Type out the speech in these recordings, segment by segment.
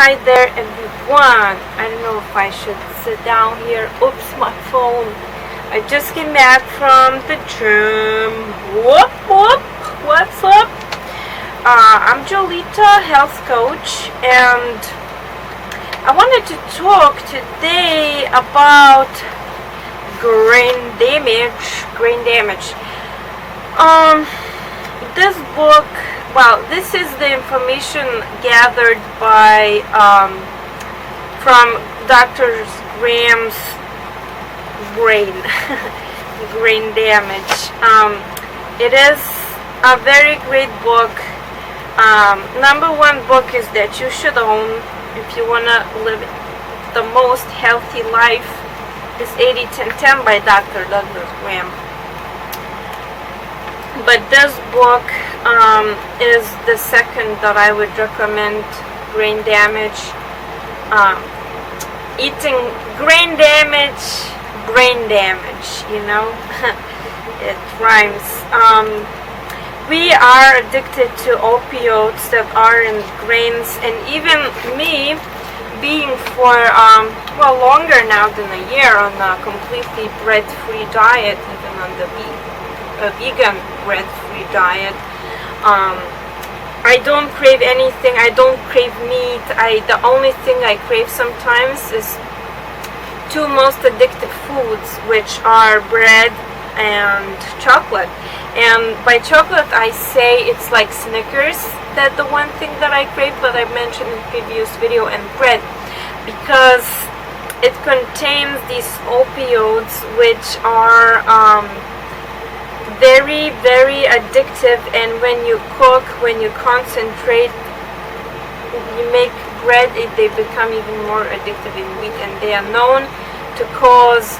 Hi there everyone. I don't know if I should sit down here. Oops, my phone. I just came back from the gym. Whoop whoop. What's up? I'm Jolita, health coach, and I wanted to talk today about grain damage. This book, well, this is the information gathered by from Dr. Graham's brain damage. It is a very great book. Number one book is that you should own if you want to live the most healthy life is 80-10-10 by Dr. Douglas Graham. But this book is the second that I would recommend. Brain damage, eating brain damage, you know. It rhymes. We are addicted to opioids that are in grains, and even me, being for well, longer now than a year on a completely bread-free diet, even on the vegan bread-free diet. I don't crave anything. I don't crave meat. The only thing I crave sometimes is two most addictive foods, which are bread and chocolate. And by chocolate I say it's like Snickers, that the one thing that I crave, but I mentioned in previous video, and bread, because it contains these opioids which are very, very addictive, and when you cook, when you concentrate, you make bread, they become even more addictive in wheat, and they are known to cause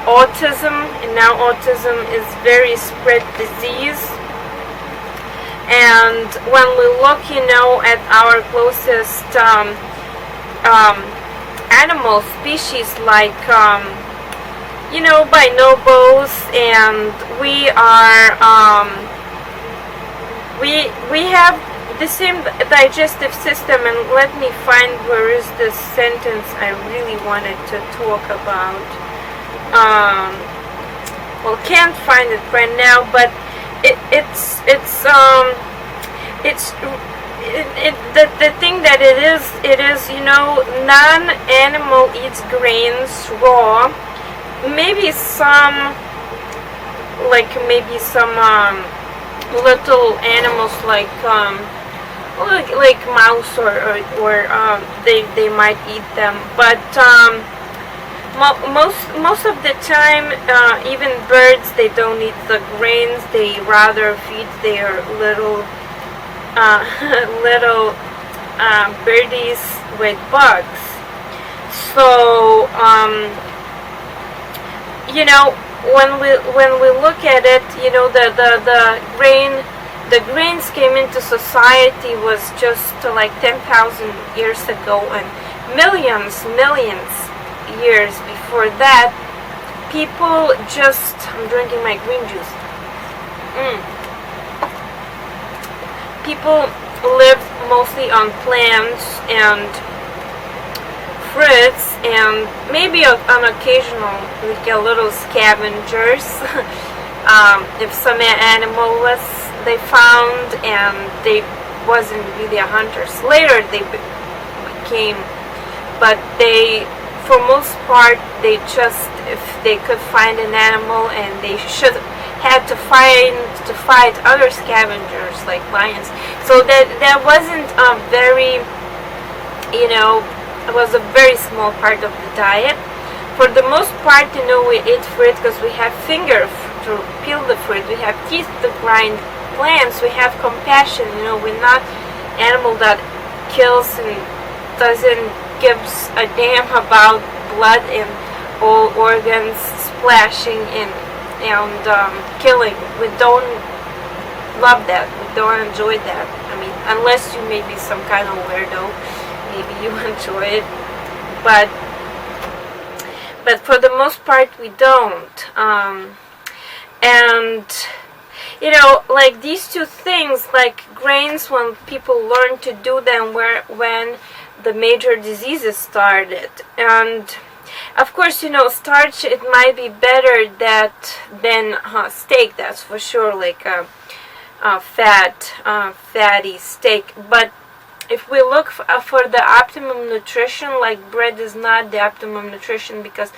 autism, and now autism is very spread disease. And when we look, you know, at our closest animal species, like you know, bonobos, and we are we have the same digestive system. And let me find where is this sentence I really wanted to talk about. Well, can't find it right now, but the thing that it is, you know, non-animal eats grains raw. Maybe some little animals like mouse or they might eat them, but most of the time, even birds, they don't eat the grains. They rather feed their little birdies with bugs. So you know, when we look at it, you know, the grains came into society was just like 10,000 years ago, and millions years before that, people just, I'm drinking my green juice. People lived mostly on plants and fruits, and maybe on occasional like a little scavengers. If some animal was they found, and they wasn't really a hunters. Later they became, but they, for most part, they just, if they could find an animal, and they should had to fight other scavengers like lions. So that wasn't a very, you know, it was a very small part of the diet. For the most part, you know, we eat fruit because we have fingers to peel the fruit, we have teeth to grind plants, we have compassion, you know, we're not animal that kills and doesn't gives a damn about blood and all organs splashing in and killing. We don't love that, we don't enjoy that. I mean, unless you may be some kind of weirdo, maybe you enjoy it, but for the most part we don't. And you know, like these two things, like grains, when people learn to do them, when the major diseases started. And of course, you know, starch, it might be better than steak, that's for sure, like a fatty steak. But if we look for the optimum nutrition, like bread is not the optimum nutrition, because,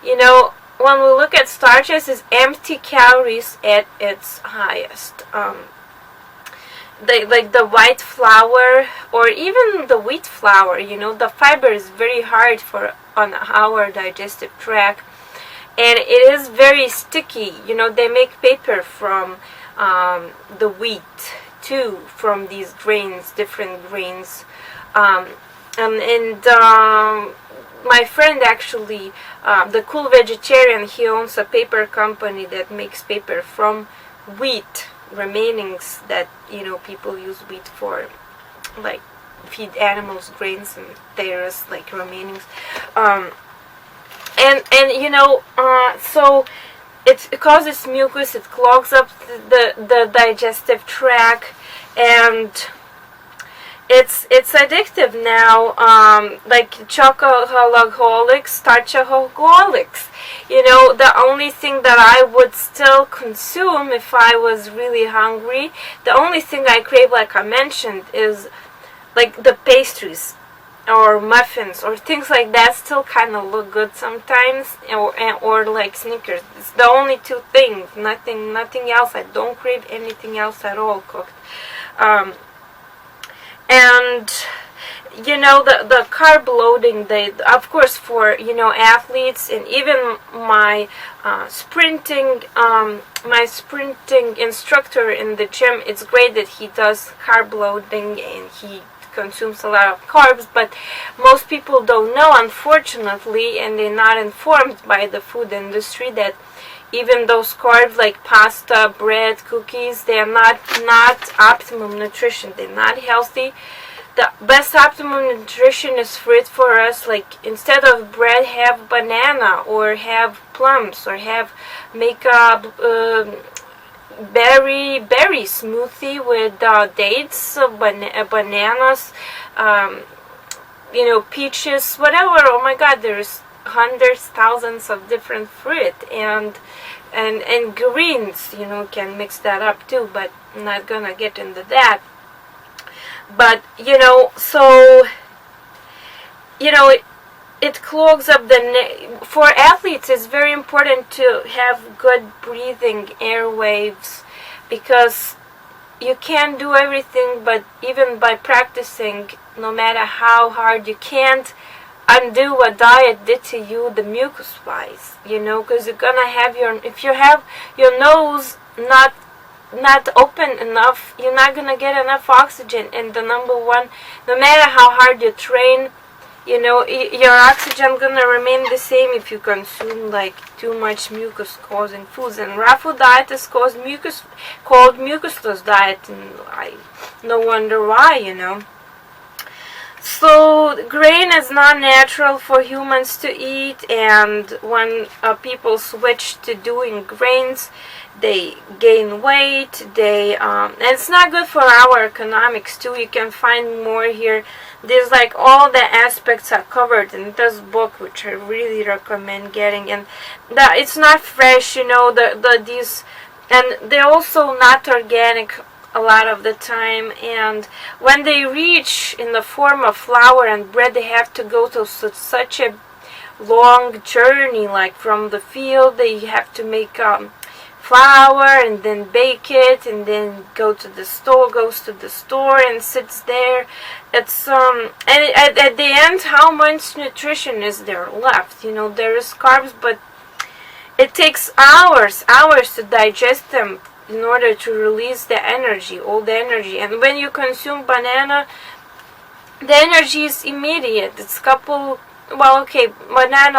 you know, when we look at starches, it's empty calories at its highest. Like the white flour or even the wheat flour, you know, the fiber is very hard on our digestive tract, and it is very sticky. You know, they make paper from the wheat too, from these grains, different grains. My friend actually, the cool vegetarian, he owns a paper company that makes paper from wheat remainings that, you know, people use wheat for, like, feed animals grains, and there's like remainings. And you know, so it causes mucus, it clogs up the digestive tract, and it's addictive now, like chocoholics, starchaholics. You know, the only thing that I would still consume if I was really hungry, the only thing I crave, like I mentioned, is like the pastries or muffins or things like that. Still kind of look good sometimes, or like Snickers. It's the only two things, nothing else. I don't crave anything else at all cooked. And you know, the carb loading, of course, for, you know, athletes, and even my sprinting instructor in the gym, it's great that he does carb loading and he consumes a lot of carbs. But most people don't know, unfortunately, and they're not informed by the food industry, that even those carbs like pasta, bread, cookies, they are not optimum nutrition. They're not healthy. The best optimum nutrition is fruit for us. Like, instead of bread, have banana, or have plums, or make a berry smoothie with dates, bananas, you know, peaches, whatever. Oh my God, there's hundreds, thousands of different fruit, and greens, you know, can mix that up too, but I'm not gonna get into that. But, you know, so, you know, it clogs up for athletes. It's very important to have good breathing airwaves, because you can't do everything, but even by practicing, no matter how hard, you can't undo what diet did to you, the mucus wise, you know, because you're gonna have if you have your nose not open enough, you're not gonna get enough oxygen. And the number one, no matter how hard you train, you know, your oxygen gonna remain the same if you consume like too much mucus causing foods. And raw food diet is called mucusless diet, and no wonder why, you know. So grain is not natural for humans to eat, and when people switch to doing grains, they gain weight. And it's not good for our economics too. You can find more here. There's like all the aspects are covered in this book, which I really recommend getting. And that it's not fresh, you know. These, and they're also not organic a lot of the time, and when they reach in the form of flour and bread, they have to go to such a long journey, like from the field. They have to make flour and then bake it, and then goes to the store and sits there. It's and at the end, how much nutrition is there left? You know, there is carbs, but it takes hours to digest them in order to release the energy, all the energy. And when you consume banana, the energy is immediate. It's banana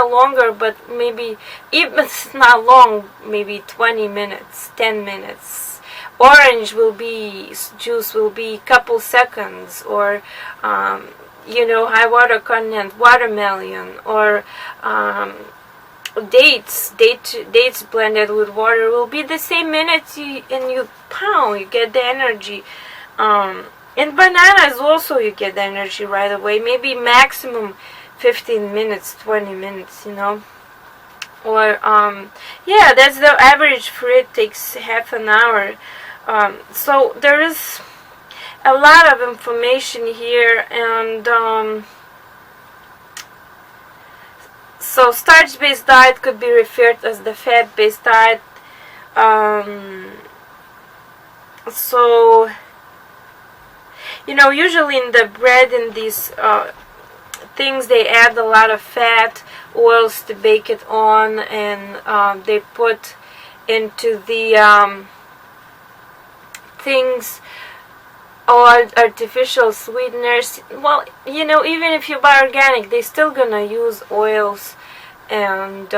longer, but maybe even it's not long, maybe 20 minutes, 10 minutes. Orange juice will be couple seconds, or you know, high water content watermelon, or dates blended with water will be the same minutes in your pound. You get the energy. And bananas also you get the energy right away. Maybe maximum 15 minutes, 20 minutes, you know. Or yeah, that's the average fruit takes half an hour. So there is a lot of information here, and so starch-based diet could be referred as the fat-based diet. So you know, usually in the bread and these things they add a lot of fat oils to bake it on, and they put into the things or artificial sweeteners. Well, you know, even if you buy organic, they're still gonna use oils and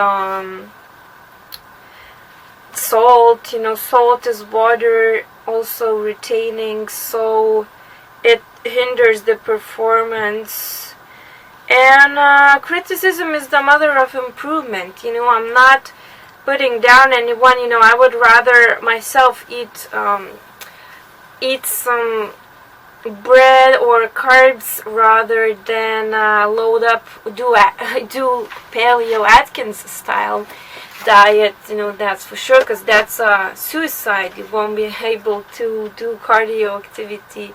salt. You know, salt is water also retaining, so it hinders the performance. And criticism is the mother of improvement. You know, I'm not putting down anyone. You know, I would rather myself eat some bread or carbs rather than load up, do Paleo Atkins style diet. You know, that's for sure, because that's suicide. You won't be able to do cardio activity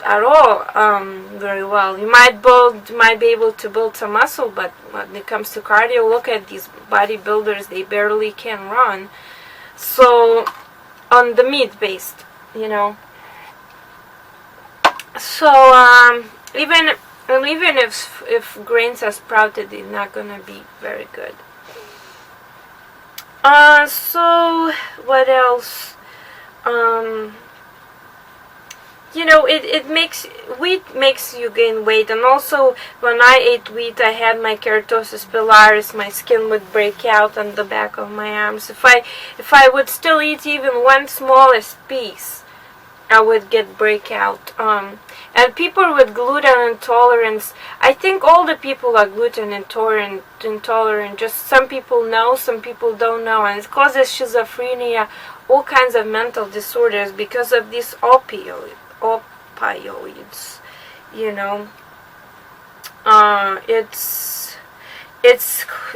at all very well. You might be able to build some muscle, but when it comes to cardio, look at these bodybuilders, they barely can run. So on the meat based, you know. So even if grains are sprouted, they're not gonna be very good. So what else? You know, wheat makes you gain weight, and also when I ate wheat, I had my keratosis pilaris. My skin would break out on the back of my arms. If I would still eat even one smallest piece, I would get breakout. And people with gluten intolerance, I think all the people are gluten intolerant. Just some people know, some people don't know, and it causes schizophrenia, all kinds of mental disorders because of these opioids. You know, it's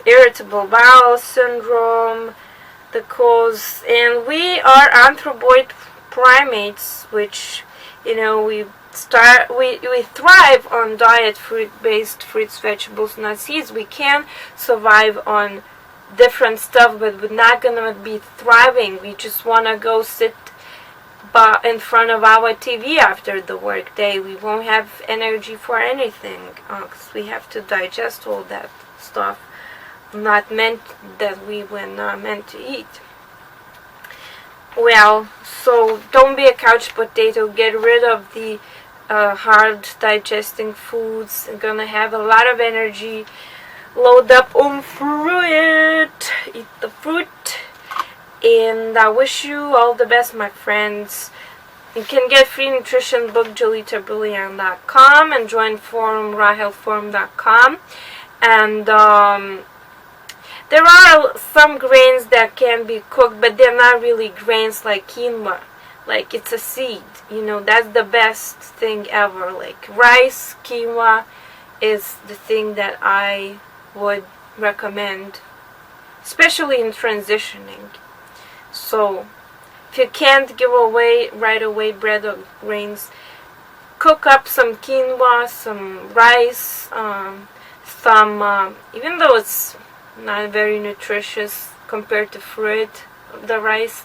irritable bowel syndrome, the cause, and we are anthropoid primates, which, you know, we thrive on diet fruit-based fruits, vegetables, nuts, seeds. We can survive on different stuff, but we're not gonna be thriving. We just wanna go sit in front of our TV after the work day. We won't have energy for anything, because we have to digest all that stuff we were not meant to eat. Well, so don't be a couch potato. Get rid of the hard digesting foods. You're gonna have a lot of energy. Load up on fruit. Eat the fruit. And I wish you all the best, my friends. You can get free nutrition book JolitaBrilliant.com and join forum rahelforum.com. And there are some grains that can be cooked, but they're not really grains, like quinoa. Like, it's a seed. You know, that's the best thing ever. Like rice, quinoa is the thing that I would recommend, especially in transitioning. So if you can't give away right away bread or grains, cook up some quinoa, some rice, even though it's not very nutritious compared to fruit, the rice,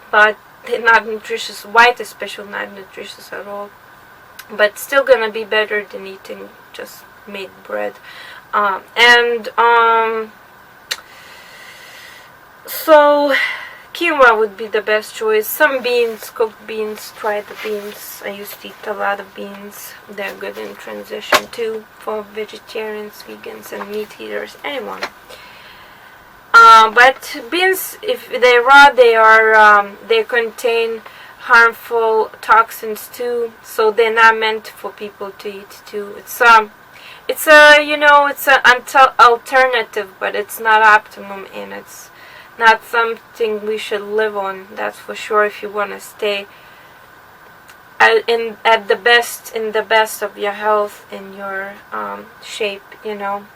but they're not nutritious. White especially not nutritious at all, but still gonna be better than eating just made bread. So quinoa would be the best choice. Some beans, cooked beans, try the beans. I used to eat a lot of beans. They're good in transition too for vegetarians, vegans, and meat eaters, anyone. But beans, if they're raw, they contain harmful toxins too, so they're not meant for people to eat too. It's a, you know, it's an alternative, but it's not optimum, and it's not something we should live on. That's for sure. If you want to stay in the best of your health and your shape, you know.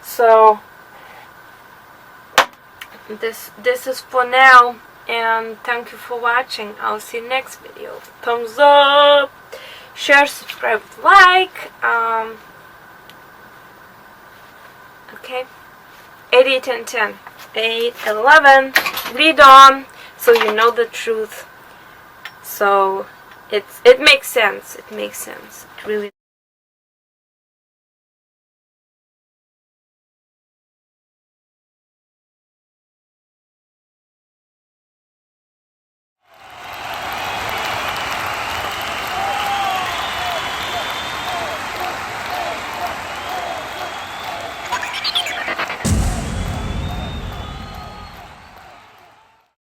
So this is for now, and thank you for watching. I'll see you next video. Thumbs up, share, subscribe, like. Okay, 8, 10, 10, 8, 11. Read on, so you know the truth. So it makes sense. It makes sense. It really.